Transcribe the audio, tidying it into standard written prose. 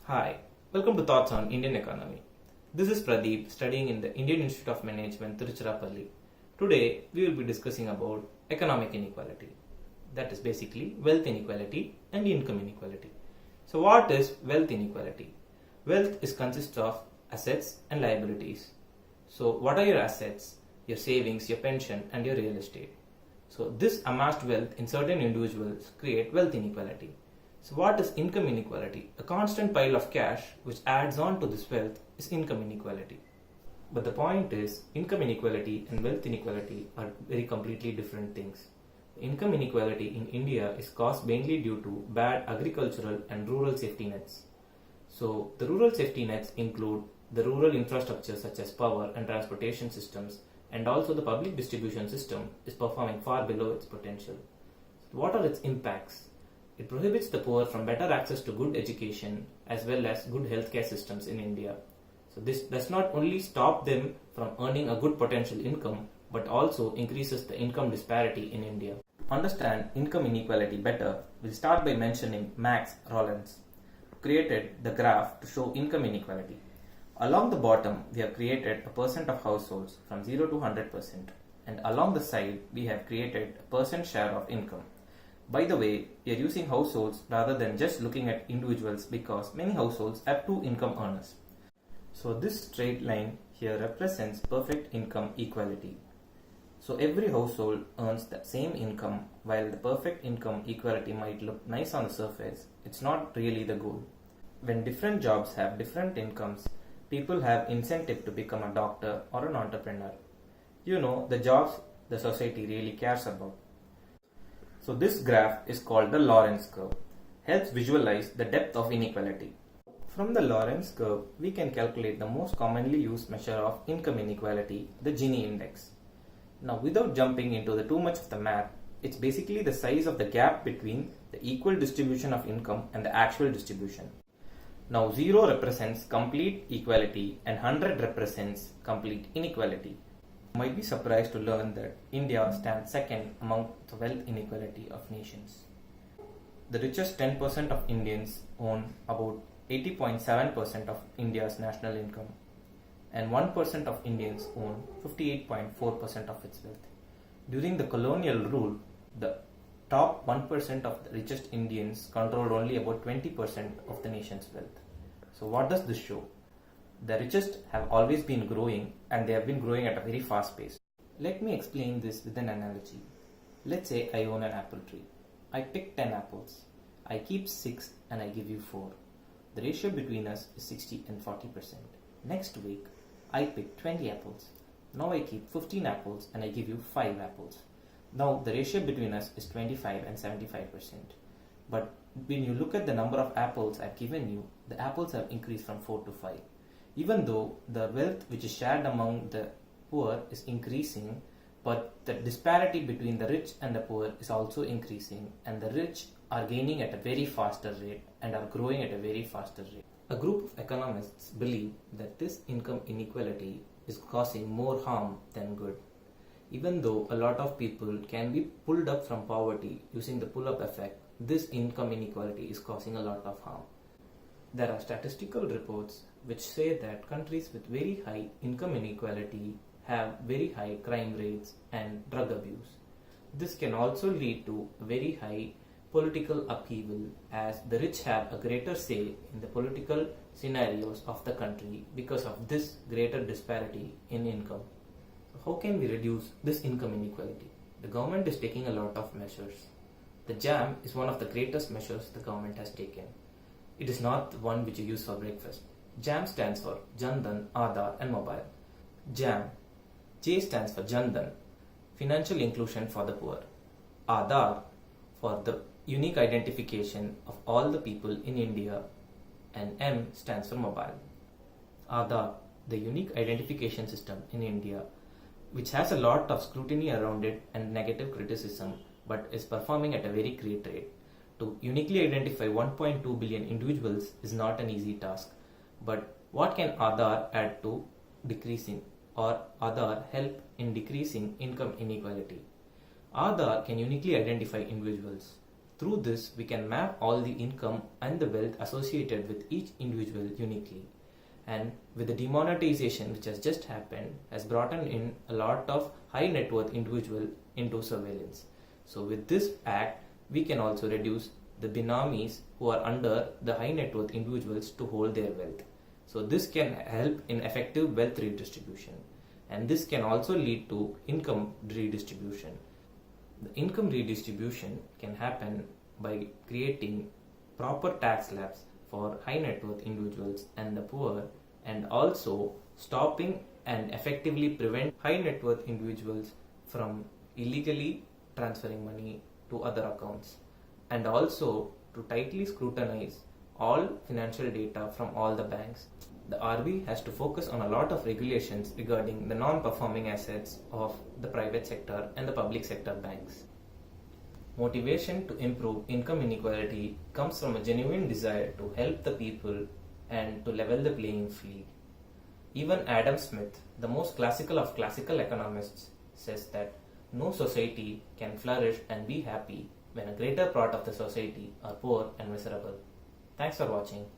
Hi, welcome to Thoughts on Indian Economy. This is Pradeep studying in the Indian Institute of Management, Tiruchirappalli. Today, we will be discussing about economic inequality. That is basically wealth inequality and income inequality. So what is wealth inequality? Wealth consists of assets and liabilities. So what are your assets? Your savings, your pension and your real estate. So this amassed wealth in certain individuals create wealth inequality. So what is income inequality? A constant pile of cash which adds on to this wealth is income inequality. But the point is, income inequality and wealth inequality are very completely different things. Income inequality in India is caused mainly due to bad agricultural and rural safety nets. So the rural safety nets include the rural infrastructure such as power and transportation systems, and also the public distribution system is performing far below its potential. So what are its impacts? It prohibits the poor from better access to good education as well as good healthcare systems in India. So this does not only stop them from earning a good potential income, but also increases the income disparity in India. To understand income inequality better, we'll start by mentioning Max Rollins, who created the graph to show income inequality. Along the bottom, we have created a percent of households from 0 to 100%, and along the side, we have created a percent share of income. By the way, we are using households rather than just looking at individuals because many households have two income earners. So this straight line here represents perfect income equality. So every household earns the same income. While the perfect income equality might look nice on the surface, it's not really the goal. When different jobs have different incomes, people have incentive to become a doctor or an entrepreneur. The jobs the society really cares about. So this graph is called the Lorenz curve, helps visualize the depth of inequality. From the Lorenz curve, we can calculate the most commonly used measure of income inequality, the Gini Index. Now without jumping into too much of the math, it's basically the size of the gap between the equal distribution of income and the actual distribution. Now 0 represents complete equality and 100 represents complete inequality. You might be surprised to learn that India stands second among the wealth inequality of nations. The richest 10% of Indians own about 80.7% of India's national income, and 1% of Indians own 58.4% of its wealth. During the colonial rule, the top 1% of the richest Indians controlled only about 20% of the nation's wealth. So what does this show? The richest have always been growing, and they have been growing at a very fast pace. Let me explain this with an analogy. Let's say I own an apple tree. I pick 10 apples. I keep 6 and I give you 4. The ratio between us is 60 and 40%. Next week, I pick 20 apples. Now I keep 15 apples and I give you 5 apples. Now the ratio between us is 25 and 75%. But when you look at the number of apples I've given you, the apples have increased from 4 to 5. Even though the wealth which is shared among the poor is increasing, but the disparity between the rich and the poor is also increasing, and the rich are gaining at a very faster rate and are growing at a very faster rate. A group of economists believe that this income inequality is causing more harm than good. Even though a lot of people can be pulled up from poverty using the pull-up effect, this income inequality is causing a lot of harm. There are statistical reports which say that countries with very high income inequality have very high crime rates and drug abuse. This can also lead to very high political upheaval, as the rich have a greater say in the political scenarios of the country because of this greater disparity in income. So how can we reduce this income inequality? The government is taking a lot of measures. The JAM is one of the greatest measures the government has taken. It is not the one which you use for breakfast. JAM stands for Jan Dhan, Aadhaar and Mobile. JAM. J stands for Jan Dhan, financial inclusion for the poor. Aadhaar for the unique identification of all the people in India, and M stands for Mobile. Aadhaar, the unique identification system in India, which has a lot of scrutiny around it and negative criticism, but is performing at a very great rate. To uniquely identify 1.2 billion individuals is not an easy task. But what can Aadhaar add to decreasing, or Aadhaar help in decreasing income inequality? Aadhaar can uniquely identify individuals. Through this, we can map all the income and the wealth associated with each individual uniquely. And with the demonetization which has just happened, has brought in a lot of high net worth individual into surveillance. So with this act, we can also reduce the binamis who are under the high net worth individuals to hold their wealth. So this can help in effective wealth redistribution, and this can also lead to income redistribution. The income redistribution can happen by creating proper tax slabs for high net worth individuals and the poor, and also stopping and effectively prevent high net worth individuals from illegally transferring money to other accounts, and also to tightly scrutinize all financial data from all the banks. The RBI has to focus on a lot of regulations regarding the non-performing assets of the private sector and the public sector banks. Motivation to improve income inequality comes from a genuine desire to help the people and to level the playing field. Even Adam Smith, the most classical of classical economists, says that no society can flourish and be happy when a greater part of the society are poor and miserable. Thanks for watching.